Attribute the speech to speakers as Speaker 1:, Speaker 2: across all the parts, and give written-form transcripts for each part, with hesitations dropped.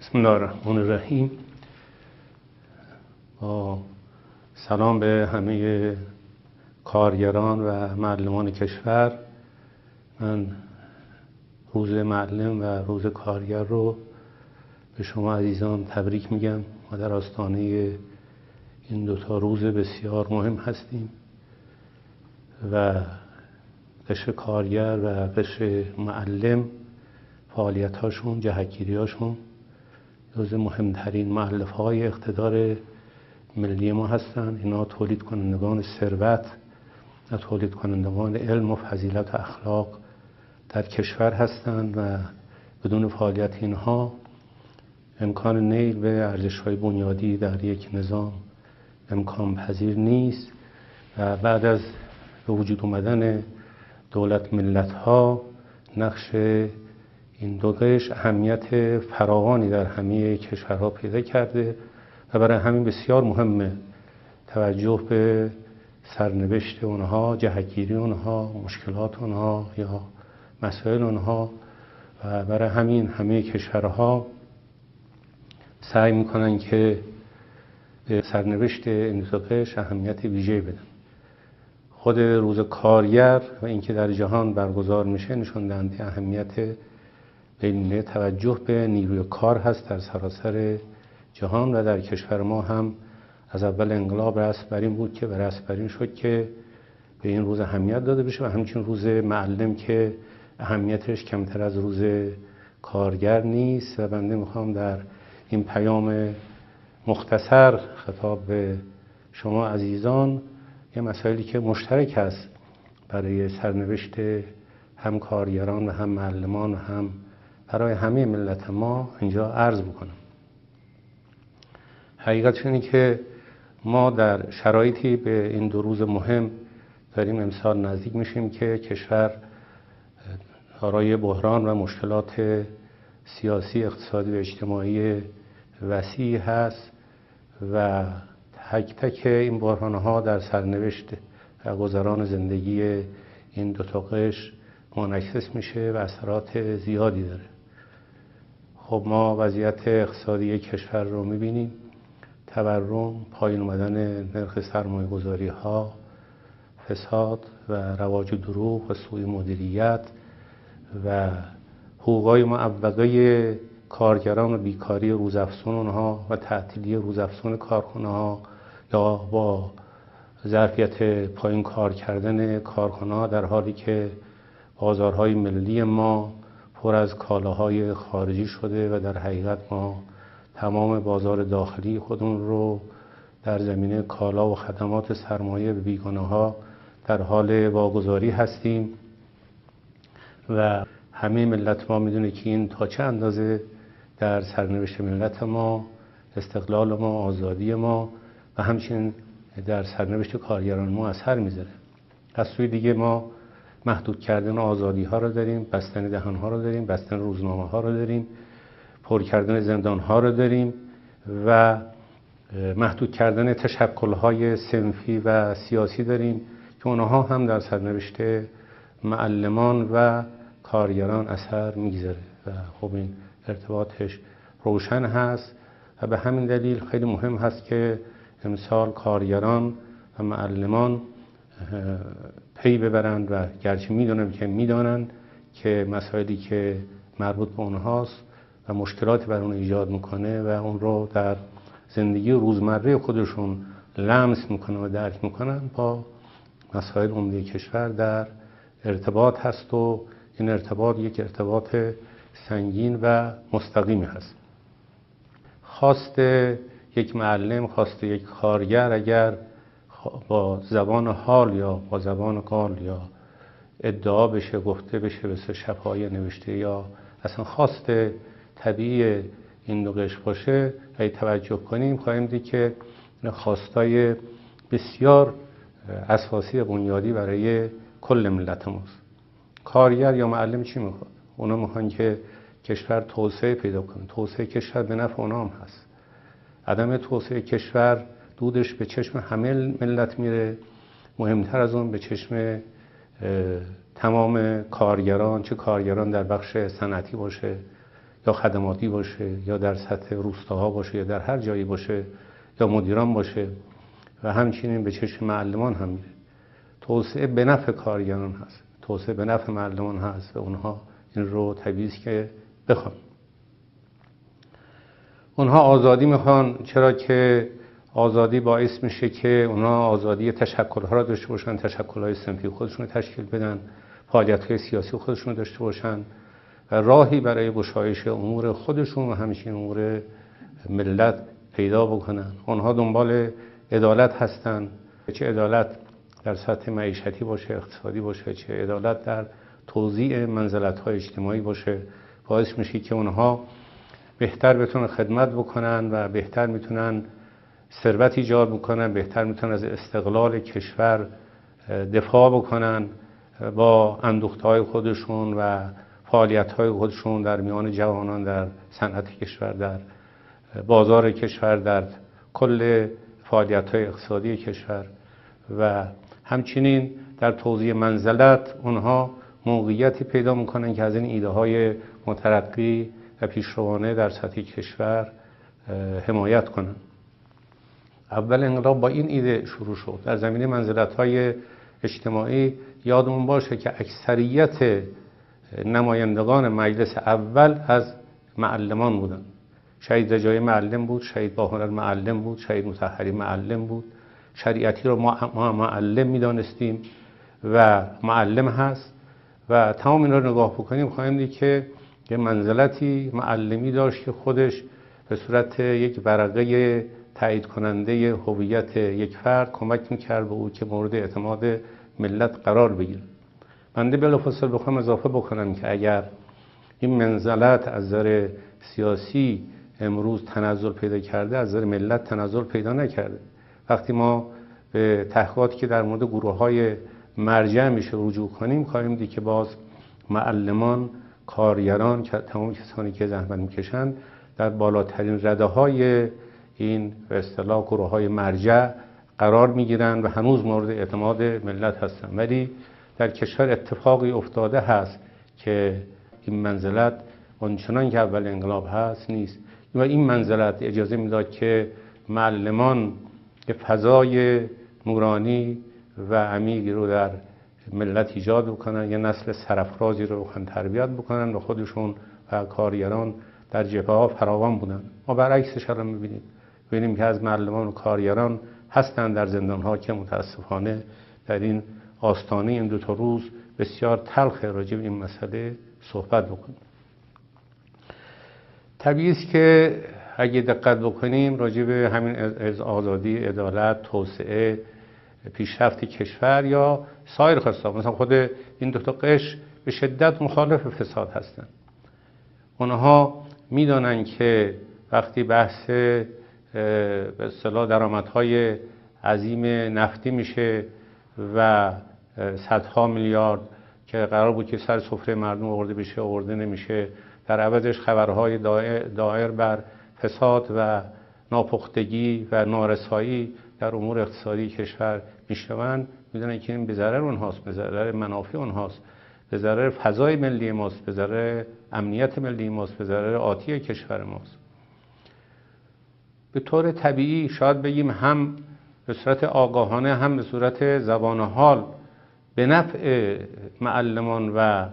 Speaker 1: بسم الله الرحمن الرحیم. با سلام به همه کارگران و معلمان کشور، من روز معلم و روز کارگر رو به شما عزیزان تبریک میگم. ما در آستانه این دوتا روز بسیار مهم هستیم و قشر کارگر و قشر معلم فعالیت‌هاشون، جهت‌گیری‌هاشون جز مهمترین مؤلفه‌های اقتدار ملی ما هستند. اینا تولید کنندگان ثروت و تولید کنندگان علم و فضیلت و اخلاق در کشور هستند و بدون فعالیت اینها امکان نیل به ارزش‌های بنیادی در یک نظام امکان پذیر نیست. و بعد از به وجود اومدن دولت ملت‌ها، نقش این دو قشر اهمیت فراوانی در همه کشورها پیدا کرده و برای همین بسیار مهمه توجه به سرنوشت اونها، جهت‌گیری اونها، مشکلات اونها یا مسائل اونها، و برای همین همه کشورها سعی میکنن که به سرنوشت این دو قشر اهمیت ویژه‌ای بدن. خود روز کارگر و اینکه در جهان برگزار میشه نشون دهنده اهمیت بین توجه به نیروی کار هست در سراسر جهان و در کشور ما هم از اول انقلاب رسم بر این بود که رسم بر این شد که به این روز اهمیت داده بشه و همچنین روز معلم که اهمیتش کمتر از روز کارگر نیست. و بنده میخوام در این پیام مختصر خطاب به شما عزیزان یه مسائلی که مشترک است برای سرنوشت هم کارگران و هم معلمان و هم برای همه ملت ما اینجا عرض بکنم. حقیقتش اینه که ما در شرایطی به این دو روز مهم داریم امسال نزدیک میشیم که کشور دارای بحران و مشکلات سیاسی، اقتصادی و اجتماعی وسیعی هست و تک تک این بحران‌ها در سرنوشت و گذران زندگی این دو تا قشر منعکس میشه و اثرات زیادی داره. خب ما وضعیت اقتصادی کشور رو میبینیم، تورم، پایین اومدن نرخ سرمایه‌گذاری‌ها، فساد و رواج دروغ و سوء مدیریت و حقوقای معوقه کارگران و بیکاری روزافزون اونها و تعطیلی روزافزون کارخانه‌ها یا با ظرفیت پایین کار کردن کارخانه‌ها، در حالی که بازارهای ملی ما پر از کالاهای خارجی شده و در حقیقت ما تمام بازار داخلی خودمون رو در زمینه کالا و خدمات سرمایه به بیگانه‌ها در حال واگذاری هستیم و همه ملت ما میدونه که این تا چه اندازه در سرنوشت ملت ما، استقلال ما، آزادی ما و همچنین در سرنوشت کارگران ما اثر میذاره. از سوی دیگه ما محدود کردن آزادی ها رو داریم، بستن دهان ها رو داریم، بستن روزنامه ها رو داریم، پر کردن زندان ها رو داریم و محدود کردن تشکل های صنفی و سیاسی داریم که اونها هم در سرنوشت معلمان و کارگران اثر میگذاره و خب این ارتباطش روشن هست و به همین دلیل خیلی مهم هست که امسال کارگران و معلمان پی ببرند و گرچه میدانند که مسائلی که مربوط به اونهاست و مشکلاتی بر اون ایجاد میکنه و اون رو در زندگی روزمره خودشون لمس میکنه و درک میکنن، با مسائل عمده کشور در ارتباط هست و این ارتباط یک ارتباط سنگین و مستقیمی هست. خواست یک معلم، خواست یک کارگر اگر با زبان حال یا با زبان قال یا ادعا بشه، گفته بشه به شفاهی نوشته یا اصلا خواست طبیعی این دو قشر باشه، اگه توجه کنیم خواهیم دید که خواستای بسیار اساسی و بنیادی برای کل ملت ماست. کارگر یا معلم چی میخواد؟ اونا میخوان که کشور توسعه پیدا کنه. توسعه کشور به نفع اونا هم هست. عدم توسعه کشور دودش به چشم همه ملت میره، مهمتر از اون به چشم تمام کارگران، چه کارگران در بخش صنعتی باشه، یا خدماتی باشه یا در سطح روستاها باشه یا در هر جایی باشه یا مدیران باشه و همچنین به چشم معلمان هم میره. توسعه به نفع کارگران هست، توسعه به نفع معلمان هست و اونها این رو طبیعی است که بخوان. اونها آزادی میخوان، چرا که آزادی باعث میشه که اونها آزادی تشکل‌ها را داشته باشن، تشکل‌های صنفی خودشون رو تشکیل بدن، فعالیت‌های سیاسی خودشون رو داشته باشن و راهی برای گشایش امور خودشون و همچنین امور ملت پیدا بکنن. اونها دنبال عدالت هستن، چه عدالت در سطح معیشتی باشه، اقتصادی باشه، چه عدالت در توزیع منزلت‌های اجتماعی باشه. باعث میشه که اونها بهتر بتونن خدمت بکنن و بهتر میتونن ثروت ایجاد بکنن، بهتر میتونن از استقلال کشور دفاع بکنن با اندوخته‌های خودشون و فعالیت‌های خودشون در میان جوانان، در صنعت کشور، در بازار کشور، در کل فعالیت‌های اقتصادی کشور و همچنین در توزیع منزلت اونها موقعیتی پیدا میکنن که از این ایده‌های مترقی و پیشروانه در سطح کشور حمایت کنن. اول انقلاب با این ایده شروع شد. در زمینه منزلت‌های اجتماعی یادمون باشه که اکثریت نمایندگان مجلس اول از معلمان بودن. شهید رجایی معلم بود، شهید باهنر معلم بود، شهید مطهری معلم بود. شریعتی رو ما معلم میدانستیم و معلم هست و تمام این رو نگاه بکنیم خواهیم دید که یه منزلتی معلمی داشت که خودش به صورت یک ورقه تایید کننده هویت یک فرد کمک میکرد به او که مورد اعتماد ملت قرار بگیره. بنده بلافاصله بخوام اضافه بکنم که اگر این منزلت از نظر سیاسی امروز تنزل پیدا کرده، از نظر ملت تنزل پیدا نکرده. وقتی ما به تحقیقاتی که در مورد گروه‌های مرجع میشه رجوع کنیم خواهیم دید که باز معلمان، کارگران، تمام کسانی که زحمت میکشند در بالاترین رده‌های این به اصطلاح گروه‌های مرجع قرار میگیرند و هنوز مورد اعتماد ملت هستند. ولی در کشور اتفاقی افتاده هست که این منزلت آنچنان که اول انقلاب هست نیست و این منزلت اجازه میداد که معلمان که فضای نورانی و عمیقی رو در ملت ایجاد بکنن، یه نسل سرافرازی رو بخوان تربیت بکنن و خودشون و کارگران در جبهه‌ها فراوان بودن. ما برعکسش الان می‌بینیم که از معلمان و کارگران هستند در زندان‌ها که متاسفانه در این آستانه این دو تا روز بسیار تلخ راجع به این مسئله صحبت بکنیم. طبیعی است که اگه دقت بکنیم راجع به همین آزادی، عدالت، توسعه، پیشرفت کشور یا سایر خواستها، مثلا خود این دو تا قشر به شدت مخالف فساد هستند. اونها میدونن که وقتی بحث به اصطلاح درآمدهای عظیم نفتی میشه و صدها میلیارد که قرار بود که سر سفره مردم آورده بشه آورده نمیشه، در عوضش خبرهای دایر بر فساد و ناپختگی و نارسایی در امور اقتصادی کشور میشنوند، میدونن که این به ضرر اونهاست، به ضرر منافع اونهاست، به ضرر فضای ملی ماست، به ضرر امنیت ملی ماست، به ضرر آتی کشور ماست. به طور طبیعی شاید بگیم هم به صورت آگاهانه هم به صورت زبان حال به نفع معلمان و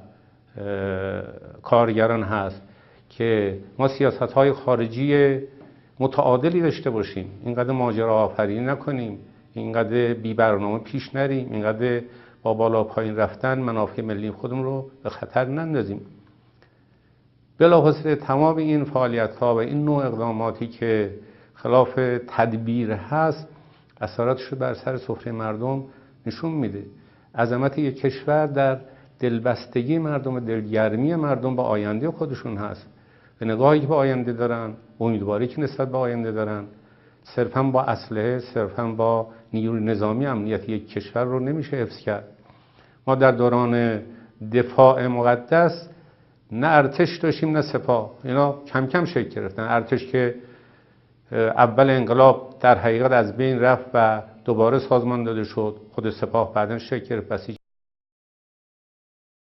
Speaker 1: کارگران هست که ما سیاست‌های خارجی متعادلی داشته باشیم، اینقدر ماجرا آفرینی نکنیم، اینقدر بی برنامه پیش نریم، اینقدر با بالا پایین رفتن منافع ملی خودمون رو به خطر نندازیم. بلافاصله تمام این فعالیت‌ها و این نوع اقداماتی که خلاف تدبیر هست اثراتش رو بر سر سفره مردم نشون میده. عظمت یک کشور در دلبستگی مردم، دلگرمی مردم با آینده خودشون هست، به نگاهی که به آینده دارن، امیدواری که نسبت به آینده دارن. صرفاً با اسلحه، صرفاً با نیروی نظامی امنیت یک کشور رو نمیشه حفظ کرد. ما در دوران دفاع مقدس نه ارتش داشتیم نه سپاه، اینا کم کم شکل گرفتن. ارتش که اول انقلاب در حقیقت از بین رفت و دوباره سازمان داده شد، خود سپاه بعداً شکل گرفت.